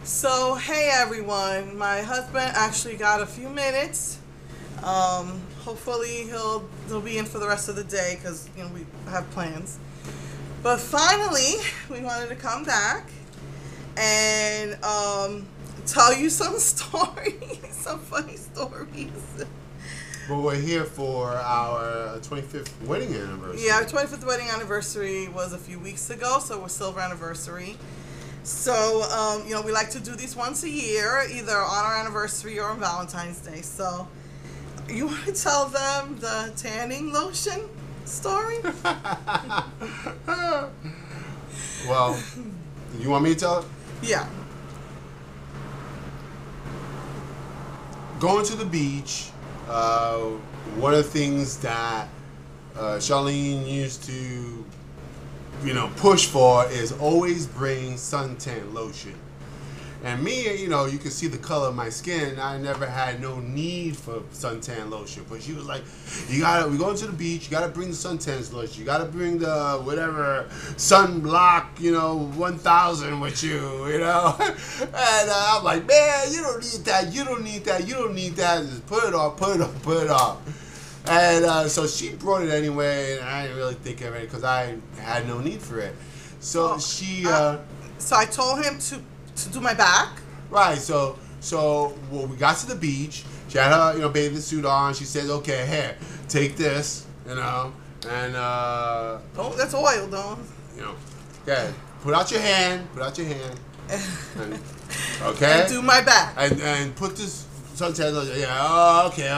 So, hey everyone, my husband actually got a few minutes. Hopefully he'll be in for the rest of the day because we have plans. But finally, we wanted to come back and tell you some stories, some funny stories. But we're here for our 25th wedding anniversary. Yeah, our 25th wedding anniversary was a few weeks ago, so we're silver anniversary. So, we like to do these once a year, either on our anniversary or on Valentine's Day. So, you want to tell them the tanning lotion story? Well, you want me to tell it? Yeah. Going to the beach, one of the things that Charlene used to push for is always bring suntan lotion. And me, you can see the color of my skin. I never had no need for suntan lotion. But she was like, we're going to the beach, you gotta bring the suntan lotion. You gotta bring the whatever sunblock, 1000 with you, And I'm like, man, you don't need that, you don't need that, you don't need that. Just put it on, put it on, put it on. And so she brought it anyway, and I didn't really think of it because I had no need for it. So So I told him to do my back. Right. So we got to the beach. She had her bathing suit on. She said, "Okay, here, take this, and oh, that's oil, though. Okay, put out your hand. Put out your hand. And, okay. And do my back. And put this suntan lotion. Yeah. Oh, okay.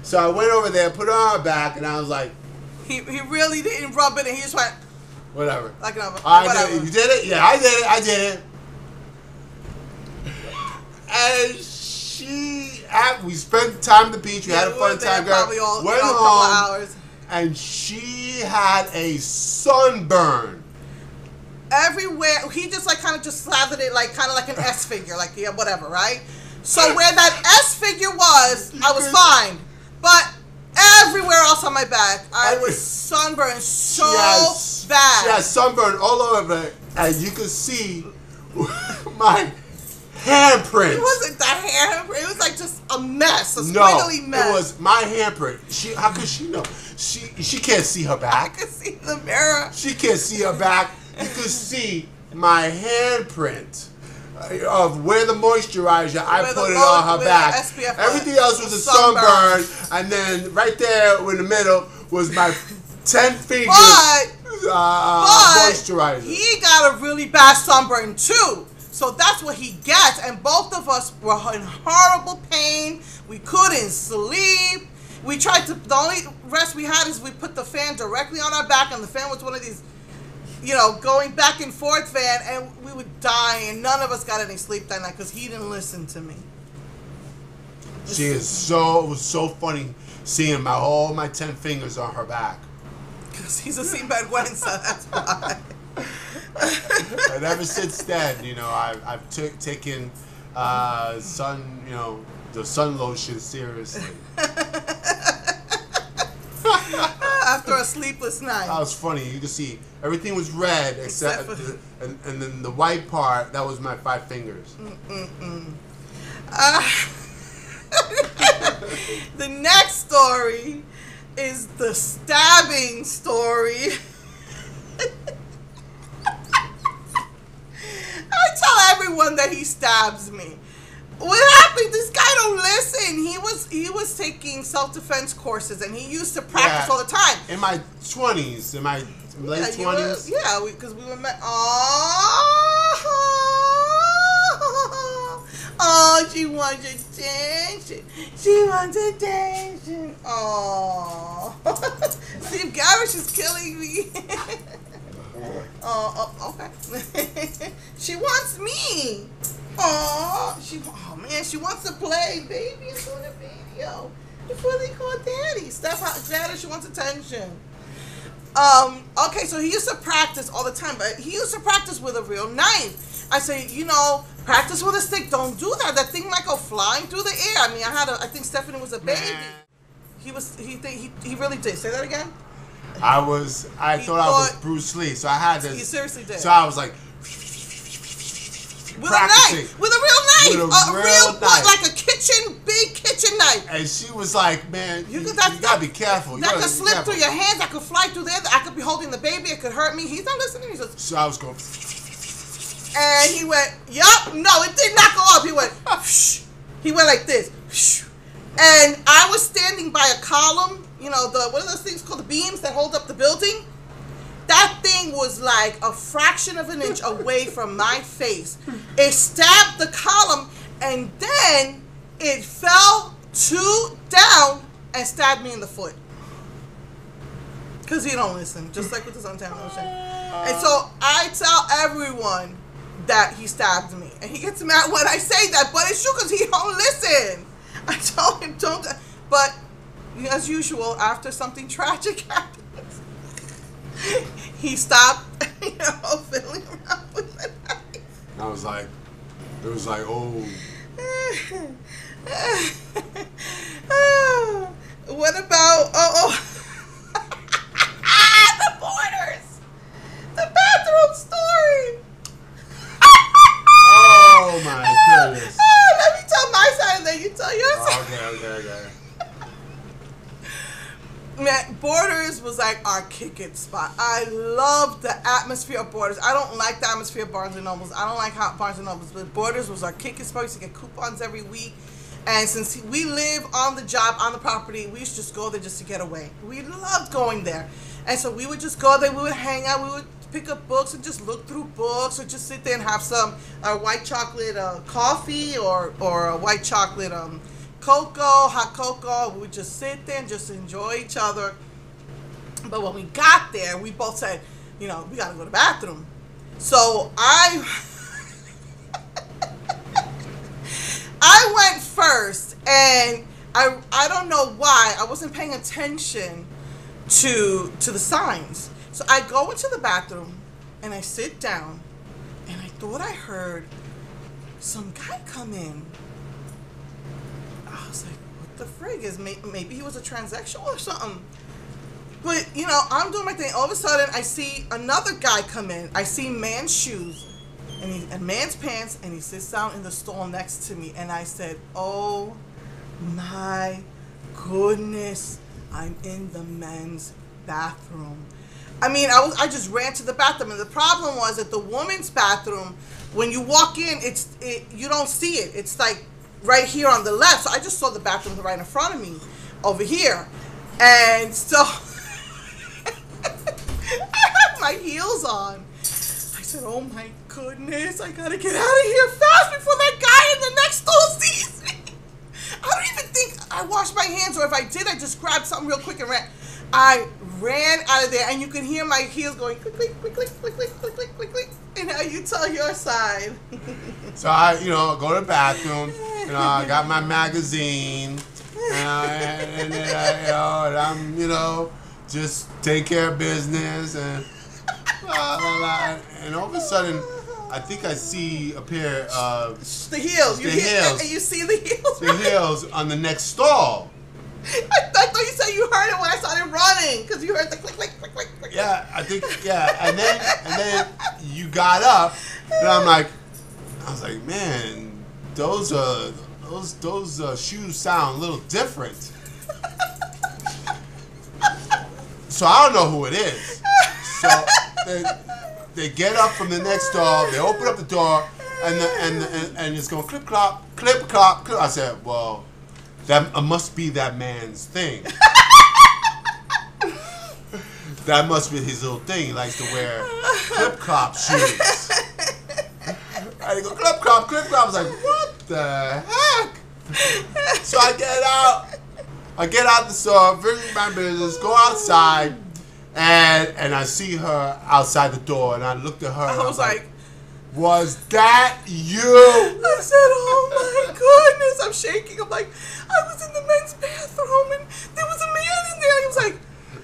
So I went over there, put it on her back, and I was like, He really didn't rub it, and he just went, whatever. Like whatever. You did it? Yeah, I did it. And we spent time at the beach. We had a fun time, girl. Probably went a couple home, hours. and she had a sunburn Everywhere. He just kind of slathered it kind of like an S figure, whatever, right? So where that S figure was, I was fine. But everywhere else on my back, I was sunburned so bad. She had sunburn all over it, and you could see my handprint. It wasn't the handprint. It was just a mess, a squiggly mess. It was my handprint. How could she know? She can't see her back. I could see the mirror. She can't see her back. You could see my handprint of where the moisturizer I put it on her back. Everything else was a sunburn, and then right there in the middle was my 10 fingers moisturizer. He got a really bad sunburn too. So that's what he gets, and both of us were in horrible pain. We couldn't sleep. We tried to. The only rest we had is we put the fan directly on our back, and the fan was one of these, going back and forth fan, and we would die, and none of us got any sleep that night because he didn't listen to me. It was so funny seeing all my 10 fingers on her back. Because he's a seabed wedding, so that's why. And ever since then, I've taken the sun lotion seriously. After a sleepless night. That was funny. You can see everything was red except and then the white part, that was my 5 fingers. The next story is the stabbing story. I tell everyone that he stabs me. What happened? This guy don't listen. He was taking self-defense courses, and he used to practice all the time. In my 20s, in my late 20s. Because we were met. Oh, she wants attention. She wants attention. Oh, Steve Garish is killing me. Okay. She wants me. Oh man, she wants to play. Baby is doing a video before they call daddy. Daddy, she wants attention. Okay, so he used to practice all the time, but he used to practice with a real knife. I say, practice with a stick. Don't do that. That thing might go flying through the air. I mean, I think Stephanie was a baby. He really did. Say that again. I thought I was Bruce Lee, so I had to. He seriously did. So I was like, with a knife. With a real knife. With a real knife. Like a big kitchen knife. And she was like, man, you gotta be careful. That could slip through your hands. That could fly through there. I could be holding the baby. It could hurt me. He's not listening. He says, so I was going. And he went, yup. No, it did not go up. He went, he went like this. And I was standing by a column. You know, what are those things called? The beams that hold up the building? That thing was like a fraction of an inch away from my face. It stabbed the column, and then it fell down and stabbed me in the foot. Because he don't listen, just like with the suntan lotion. And so I tell everyone that he stabbed me. And he gets mad when I say that, but it's true because he don't listen. I tell him don't. But as usual, after something tragic happens, he stopped, fiddling around with the knife. I was like, it was like, oh. What about, the Borders, the bathroom story. Oh my goodness. Let me tell my side and then you tell your side. Okay. Man, Borders was like our kick-it spot. I love the atmosphere of Borders. I don't like the atmosphere of Barnes & Nobles. I don't like Barnes & Nobles, but Borders was our kick-it spot. We used to get coupons every week. And since we live on the job, on the property, we used to just go there just to get away. We loved going there. And so we would just go there, we would hang out, we would pick up books and just look through books or just sit there and have some white chocolate coffee or a white chocolate hot cocoa. We would just sit there and just enjoy each other. But when we got there, we both said, we got to go to the bathroom. So I went first, and I don't know why. I wasn't paying attention to the signs. So I go into the bathroom, and I sit down, and I thought I heard some guy come in. I was like, what the frig is? Maybe he was a transsexual or something. But, I'm doing my thing. All of a sudden, I see another guy come in. I see man's shoes and man's pants, and he sits down in the stall next to me. And I said, oh, my goodness, I'm in the men's bathroom. I mean, I just ran to the bathroom, and the problem was that the woman's bathroom, when you walk in, you don't see it. It's like right here on the left. So I just saw the bathroom right in front of me over here. And so I had my heels on. I said, oh my goodness, I gotta get out of here fast before that guy in the next stall sees me. I don't even think I washed my hands, or if I did, I just grabbed something real quick and ran. I ran out of there, and you can hear my heels going click, click, click, click, click, click, click, click, click, click. And now you tell your side. So I, go to the bathroom. I got my magazine, and I'm, just take care of business, and and all of a sudden, I think I see a pair of the heels. The heels. And you see the heels. The heels on the next stall. I thought you said you heard it when I started running, because you heard the click, click, click, click, click. Yeah, I think, and then you got up, and I was like, man, those shoes sound a little different. So I don't know who it is. So they get up from the next door, they open up the door, and it's going clip clop, clip clop, clip. I said, well, that must be that man's thing. That must be his little thing. He likes to wear clip clop shoes. I go clip clop, clip clop. I was like, what the heck? So I get out the store, finish my business, go outside, and I see her outside the door, and I looked at her. I was like, was that you? I said, oh my goodness. I'm shaking. I'm like, I was in the men's bathroom, and there was a man in there. He was like,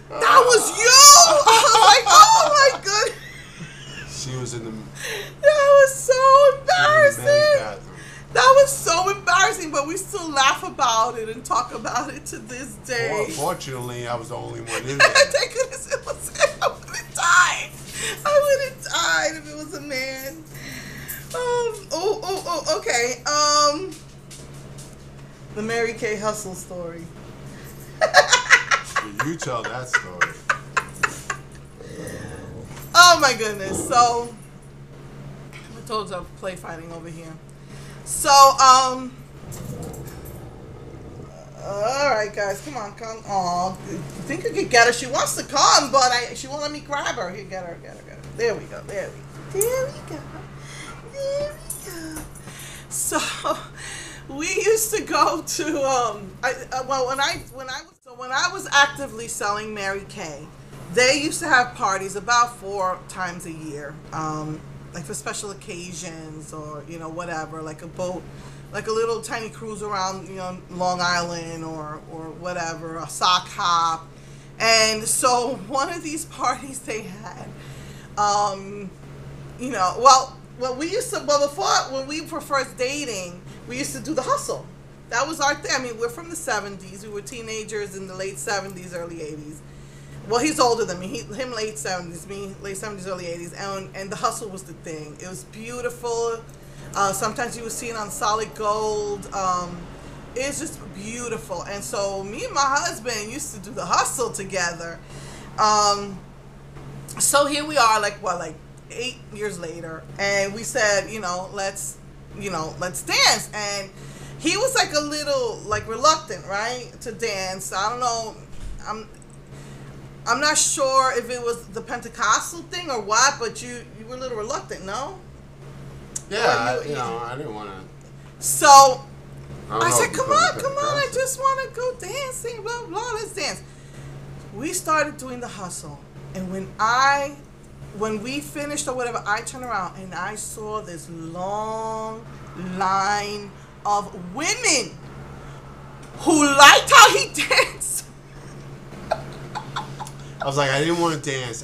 that was you. I was like, oh my goodness. She was in the. That was so embarrassing. That was so embarrassing, but we still laugh about it and talk about it to this day. Well, fortunately, I was the only one in there. Thank goodness it was him. I would have died. I would have died if it was a man. Okay. The Mary Kay hustle story. You tell that story. Oh my goodness. So I told you I'm play fighting over here. So all right, guys, come on, come. Oh, you think you could get her? She wants to come, but she won't let me grab her. Here, get her, get her, get her. There we go. There we go. There we go. There we go. So we used to go to when I was actively selling Mary Kay, they used to have parties about 4 times a year, like for special occasions or whatever, like a boat, like a little tiny cruise around Long Island or whatever, a sock hop. And so one of these parties they had, we used to, before, when we were first dating, we used to do the hustle. That was our thing. I mean, we're from the 70s. We were teenagers in the late 70s, early 80s. Well, he's older than me. Him late 70s, me late 70s, early 80s. And the hustle was the thing. It was beautiful. Sometimes you would see it on solid gold. It's just beautiful. And so me and my husband used to do the hustle together. So here we are, like 8 years later, and we said, let's dance. And he was like a little reluctant, right, to dance. I don't know. I'm not sure if it was the Pentecostal thing or what, but you were a little reluctant, no? Yeah, I didn't want to. So I said, come on, I just want to go dancing, blah, blah, let's dance. We started doing the hustle. And when we finished or whatever, I turned around and I saw this long line of women who liked how he danced. I was like, I didn't want to dance.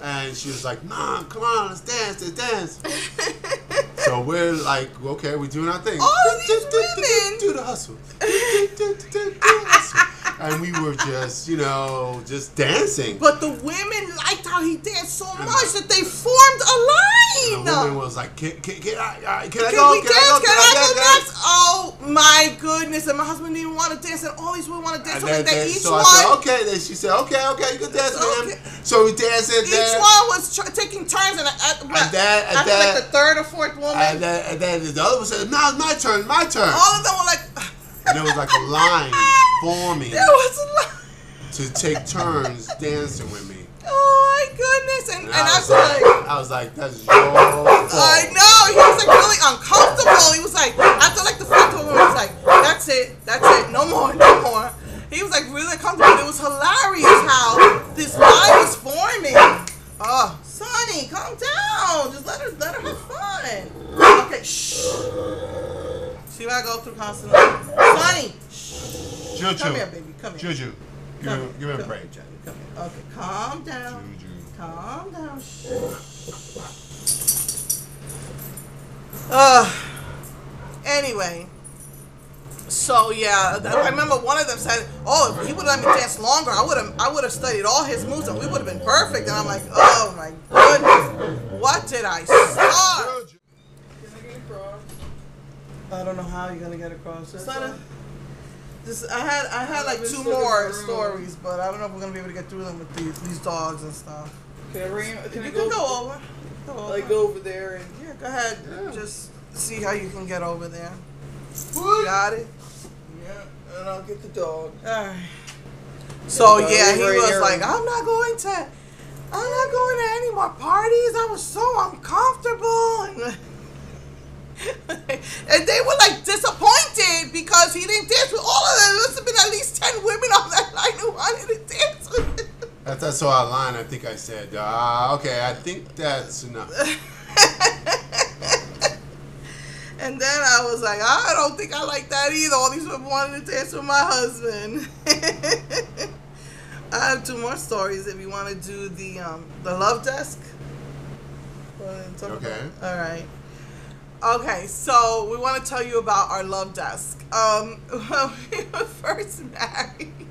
And she was like, Mom, come on, let's dance. So we're like, okay, we're doing our thing. All of these women. Do the hustle. Do the hustle. And we were just, just dancing. But the women liked how he danced so much that they formed a line. And the woman was like, can I Can go? we dance? Can I go dance? Oh my goodness. And my husband didn't want to dance, and all these women want to dance. I said, okay. Then she said, okay, you can dance with him. So we danced. Each one was taking turns, and after like the third or fourth woman. And then the other one said, no, my turn. All of them were like. And there was like a line forming. There was a line. To take turns dancing with me. Oh my goodness. And I was like, that's your fault. I know. He was like really uncomfortable. He was like, after like the fourth woman, he was like, that's it. No more. He was like really uncomfortable. It was hilarious how this line was forming. Oh, Sonny, calm down. Just let her have fun. Okay, shh. See what I go through constantly. Sonny, shh. Juju. Come here, baby. Come here. Juju. Give him a break. Come here. Okay, calm down. Juju. Calm down. Shh. Anyway. So yeah, I remember one of them said, "Oh, if he would have let me dance longer, I would have studied all his moves, and we would have been perfect." And I'm like, "Oh my goodness, what did I start?" I don't know how you're gonna get across. I had like 2 more stories, but I don't know if we're gonna be able to get through them with these dogs and stuff. Can I go over? Go over there and yeah, go ahead. Yeah. Just see how you can get over there. Got it? Yeah, and I'll get the dog. All right. So yeah, he was like, I'm not going to any more parties. I was so uncomfortable. And they were like disappointed because he didn't dance with all of them. There must have been at least 10 women on that line who wanted to dance with him. After I saw our line, I think I said, okay, I think that's enough. And then I was like, I don't think I like that either. All these women wanted to dance with my husband. I have 2 more stories if you want to do the love desk. Okay. All right. Okay, so we want to tell you about our love desk. When we were first married,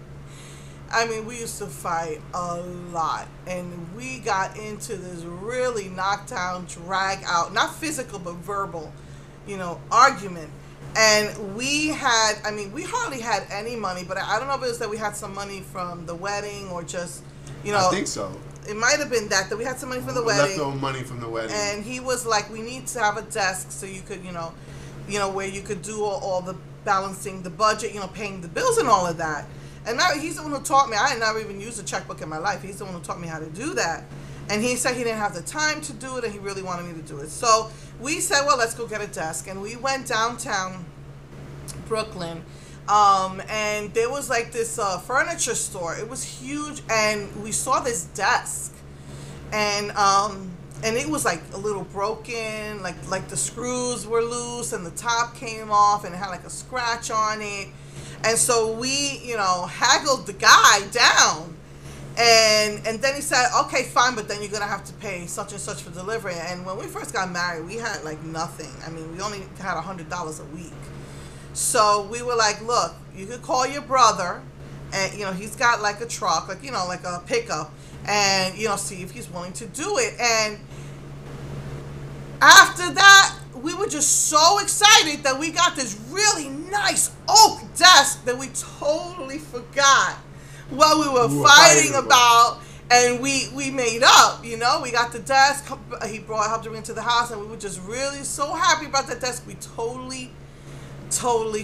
I mean, we used to fight a lot, and we got into this really knockdown, drag out, not physical but verbal, argument. And we hardly had any money, but I don't know if it was that we had some money from the wedding or just, I think so. It might have been that we had some money from the wedding. Leftover money from the wedding. And he was like, we need to have a desk so you could, where you could do all the balancing the budget, paying the bills and all of that. And now he's the one who taught me. I had never even used a checkbook in my life. He's the one who taught me how to do that. And he said he didn't have the time to do it, and he really wanted me to do it. So we said, well, let's go get a desk. And we went downtown Brooklyn. And there was like this furniture store. It was huge, and we saw this desk. And it was like a little broken, like the screws were loose and the top came off and it had like a scratch on it. And so we, haggled the guy down. And then he said, okay, fine, but then you're going to have to pay such and such for delivery. And when we first got married, we had like nothing. I mean, we only had $100 a week. So we were like, look, you could call your brother, and, he's got like a truck, like, like a pickup, and, see if he's willing to do it. And after that, we were just so excited that we got this really nice oak desk that we totally forgot what we were fighting about. And we made up, we got the desk. He helped her into the house, and we were just really so happy about that desk. We totally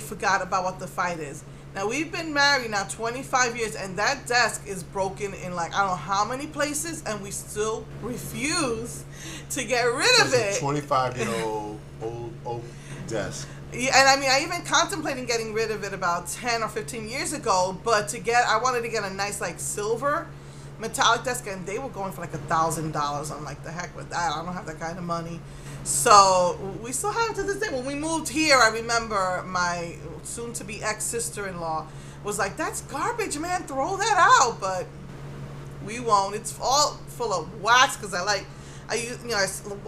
forgot about what the fight is. Now, we've been married now 25 years, and that desk is broken in like I don't know how many places, and we still refuse to get rid of it. 25-year-old old oak desk. Yeah, and I mean, I even contemplated getting rid of it about 10 or 15 years ago, but I wanted to get a nice like silver metallic desk, and they were going for like $1,000. I'm like, the heck with that. I don't have that kind of money. So we still have it to this day. When we moved here, I remember my soon-to-be ex-sister-in-law was like, that's garbage, man, throw that out. But we won't. It's all full of wax, because I use, I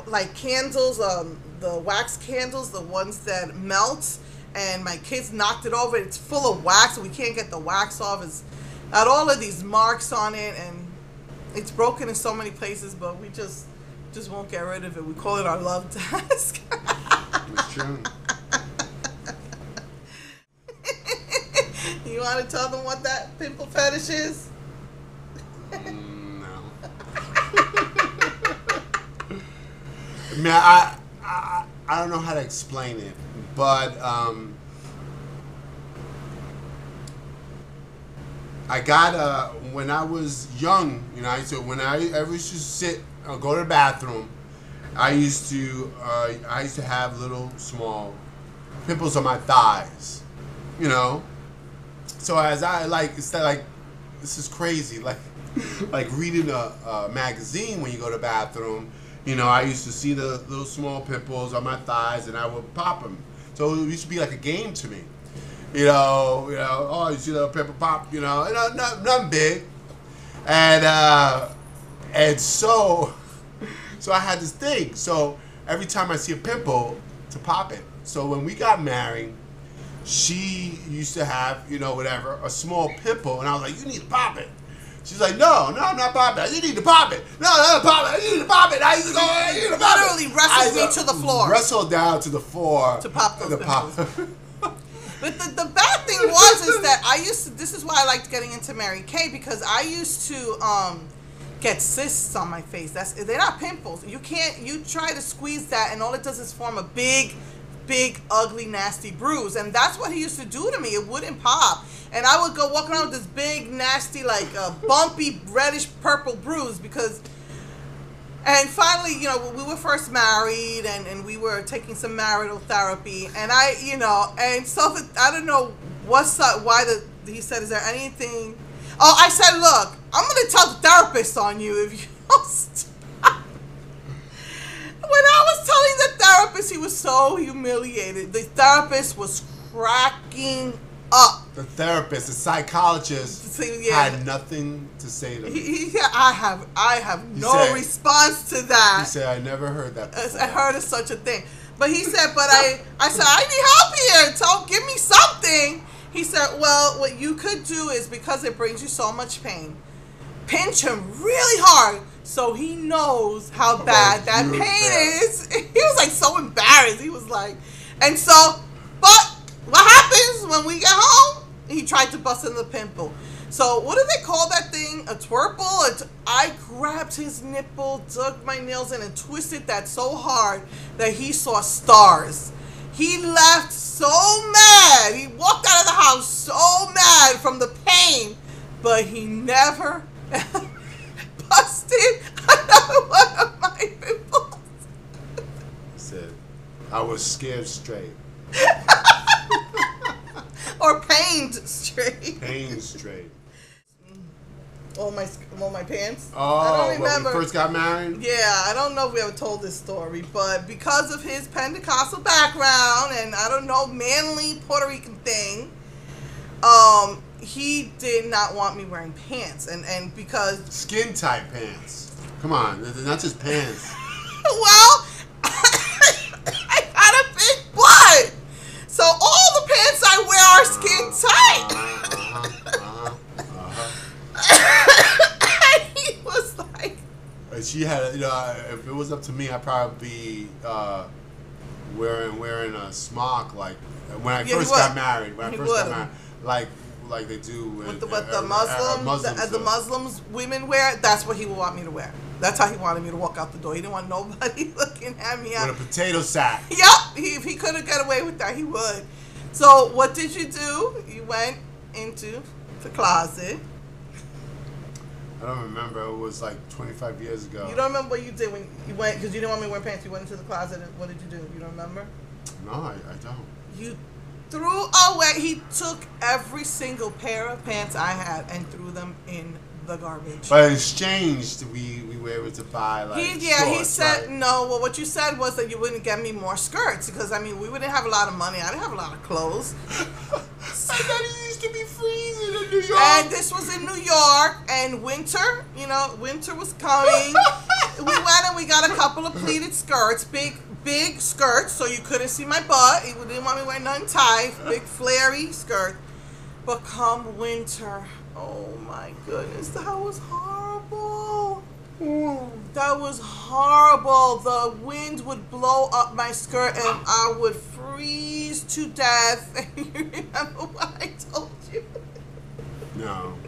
like candles, the wax candles, the ones that melt, and my kids knocked it over. It's full of wax, and we can't get the wax off. It's got all of these marks on it, and it's broken in so many places, but we just won't get rid of it. We call it our love desk. It's true. You want to tell them what that pimple fetish is? No. I mean, I don't know how to explain it, but I got when I was young, when I used to sit, go to the bathroom, I used to have little small pimples on my thighs, So as I this is crazy, like reading a magazine when you go to the bathroom, I used to see the little small pimples on my thighs, and I would pop them. So it used to be like a game to me. Oh, you see the pimple pop, nothing big. And so I had this thing. So every time I see a pimple, to pop it. So when we got married, she used to have, a small pimple, and I was like, you need to pop it. She's like, no, I'm not popping it. You need to pop it. No, pop it. You need to pop it. I used to go, you need to pop it. Literally wrestled me to the floor. Wrestled down to the floor. To pop those pimples. But the bad thing is that this is why I liked getting into Mary Kay, because I used to get cysts on my face. They're not pimples. You try to squeeze that, and all it does is form a big, ugly, nasty bruise. And that's what he used to do to me. It wouldn't pop. And I would go walk around with this big, nasty, bumpy, reddish purple bruise and finally, we were first married, and we were taking some marital therapy, and and so I don't know he said, is there anything? Oh, I said, look, I'm going to tell the therapist on you if you don't stop. When I was telling the therapist, he was so humiliated. The therapist was cracking up. The therapist, the psychologist, had nothing to say to me. He said, I have no response to that. He said, I never heard that before. I heard of such a thing. But he said, I said, I need help here. So give me something. He said, well, what you could do is, because it brings you so much pain, pinch him really hard so he knows how bad that pain is. He was like so embarrassed. He was like, and so, but what happens when we get home? He tried to bust in the pimple. So what do they call that thing? A twerple? I grabbed his nipple, dug my nails in, and twisted that so hard that he saw stars. He left so mad. He walked out of the house so mad from the pain, but he never busted another one of my pimples. He said, I was scared straight. Or pained straight. Pain straight. All my pants. Oh, I don't when remember. we first got married? Yeah, I don't know if we ever told this story, but because of his Pentecostal background and I don't know, manly Puerto Rican thing, he did not want me wearing pants, and because Skin tight pants. Come on, they're not just pants. well, I got a big butt, so all the pants I wear are skin tight. He was like, She had, if it was up to me, I'd probably be wearing a smock like when I first got married. When I first got married, like they do with the Muslims women wear. That's what he would want me to wear. That's how he wanted me to walk out the door. He didn't want nobody looking at me. With a potato sack. Yep, if he could have got away with that, he would. So what did you do? You went into the closet. I don't remember. It was like 25 years ago. You don't remember what you did when you went, because you didn't want me to wear pants. You went into the closet, and what did you do? You don't remember? No, I don't. You threw away. He took every single pair of pants I had and threw them in the garbage. But in exchange, we were able to buy like he shorts, said right? no. Well, what you said was that you wouldn't get me more skirts because I mean we wouldn't have a lot of money. I didn't have a lot of clothes. I thought it used to be freezing in New York. And this was in New York, and winter, winter was coming. We went and we got a couple of pleated skirts, big skirts, so you couldn't see my butt. He didn't want me wearing nothing tight, big flary skirt. But come winter, oh my goodness, that was horrible. That was horrible. The wind would blow up my skirt and I would freeze to death. And you remember what I told you? No.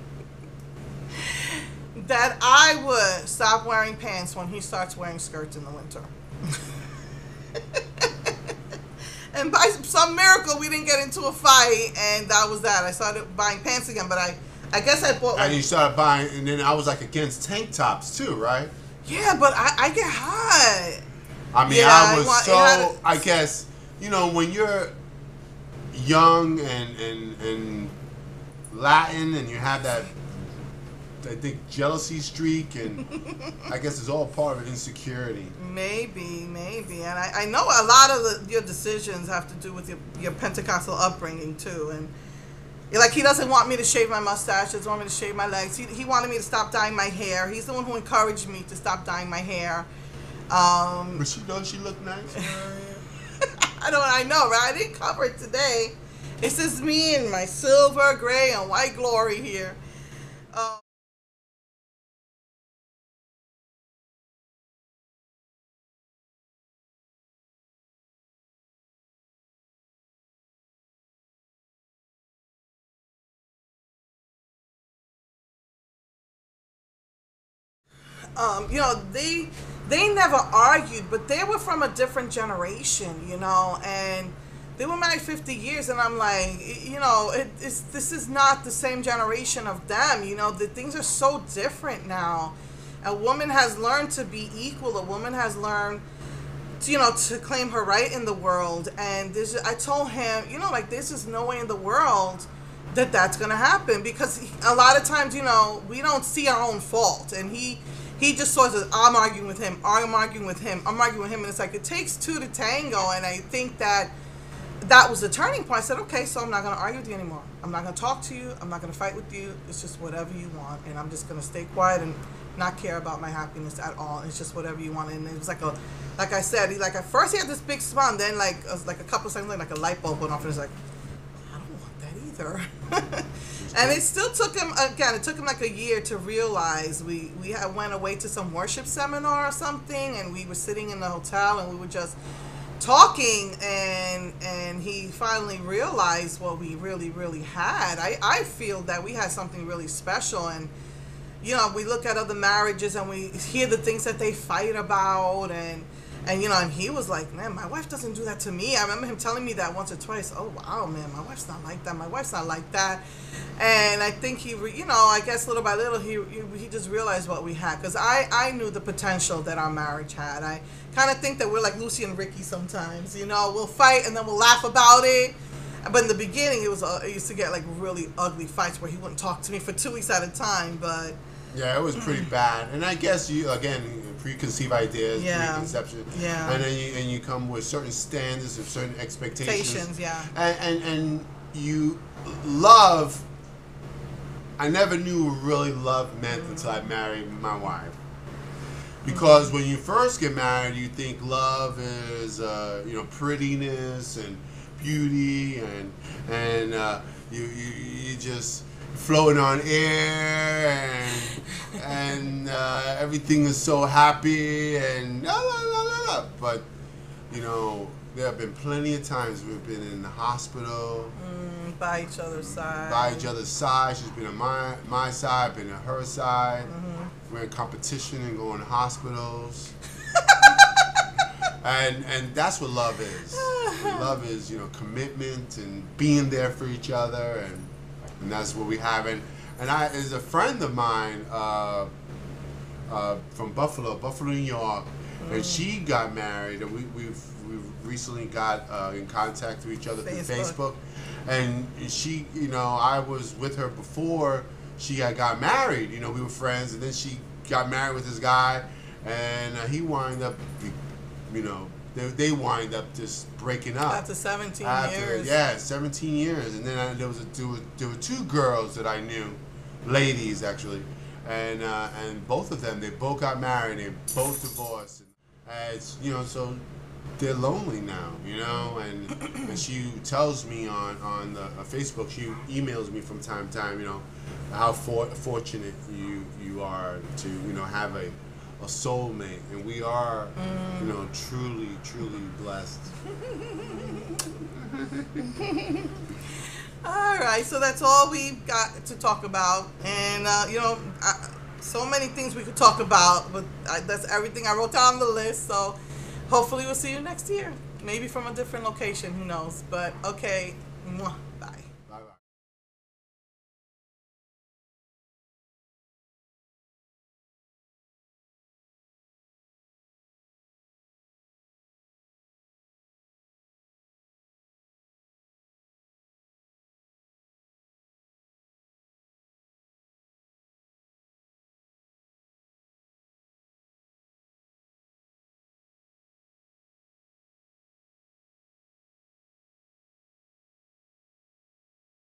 That I would stop wearing pants when he starts wearing skirts in the winter. And by some miracle, we didn't get into a fight, and that was that. I started buying pants again, but I guess I bought. And you started buying, and then I was like against tank tops too, right? Yeah, but I get hot. I mean, yeah, I guess when you're young and Latin, and you have that, I think, jealousy streak, and I guess it's all part of insecurity. Maybe, and I know a lot of your decisions have to do with your Pentecostal upbringing too, and like he doesn't want me to shave my mustache, doesn't want me to shave my legs. He wanted me to stop dyeing my hair. He's the one who encouraged me to stop dyeing my hair. But she look nice. I know, right? I didn't cover it today. It's just me and my silver, gray, and white glory here. They never argued, but they were from a different generation, and they were married 50 years, and I'm like, this is not the same generation of them, the things are so different now. A woman has learned to be equal. A woman has learned to claim her right in the world, and I told him, there's just no way in the world that's going to happen, because a lot of times, we don't see our own fault, and he just saw that I'm arguing with him, and it's like it takes two to tango, and I think that was the turning point. I said, okay, so I'm not going to argue with you anymore. I'm not going to talk to you. I'm not going to fight with you. It's just whatever you want, and I'm just going to stay quiet and not care about my happiness at all. It's just whatever you want, and it was like I said, at first he had this big smile, and then like a couple seconds later, like a light bulb went off, and it's like, I don't want that either. with her. And it still took him, again, it took him like a year to realize. We had went away to some worship seminar or something, and we were sitting in the hotel, and we were just talking, and he finally realized what we really had. I feel that we had something really special, and you know, we look at other marriages and we hear the things that they fight about, and you know, and he was like, man, my wife doesn't do that to me. I remember him telling me that once or twice. Oh wow, man, my wife's not like that. My wife's not like that. And I think you know, I guess little by little he just realized what we had, because I knew the potential that our marriage had. I kind of think that we're like Lucy and Ricky sometimes. You know, we'll fight and then we'll laugh about it. But in the beginning, it used to get like really ugly fights where he wouldn't talk to me for 2 weeks at a time. But yeah, it was pretty bad. And I guess you, again, preconceived ideas, preconception. Yeah. And you come with certain standards and certain expectations. Yeah. And you love. I never knew what really love meant until I married my wife. Because when you first get married, you think love is you know, prettiness and beauty, and you just floating on air, and everything is so happy and la la la la la. But you know, there have been plenty of times we've been in the hospital, by each other's side. By each other's side. She's been on my side, been on her side. We're in competition and going to hospitals. And that's what love is. Love is, you know, commitment and being there for each other, and that's what we have. And I, as a friend of mine from Buffalo, New York, and she got married, and we've recently got in contact with each other through Facebook. And she, you know, I was with her before she had got married. You know, we were friends, and then she got married with this guy, and he wound up, you know, they wind up just breaking up. After 17 years. Yeah, 17 years. And then there were two girls that I knew, ladies actually, and both of them, they both got married, they both divorced. And it's, you know, so they're lonely now, you know, and she tells me on the Facebook, she emails me from time to time, you know, how fortunate you are to, you know, have a soulmate, and we are, you know, truly blessed. All right, so that's all we've got to talk about, and you know, so many things we could talk about, but that's everything I wrote down on the list. So hopefully we'll see you next year, maybe from a different location, who knows. But okay, mwah.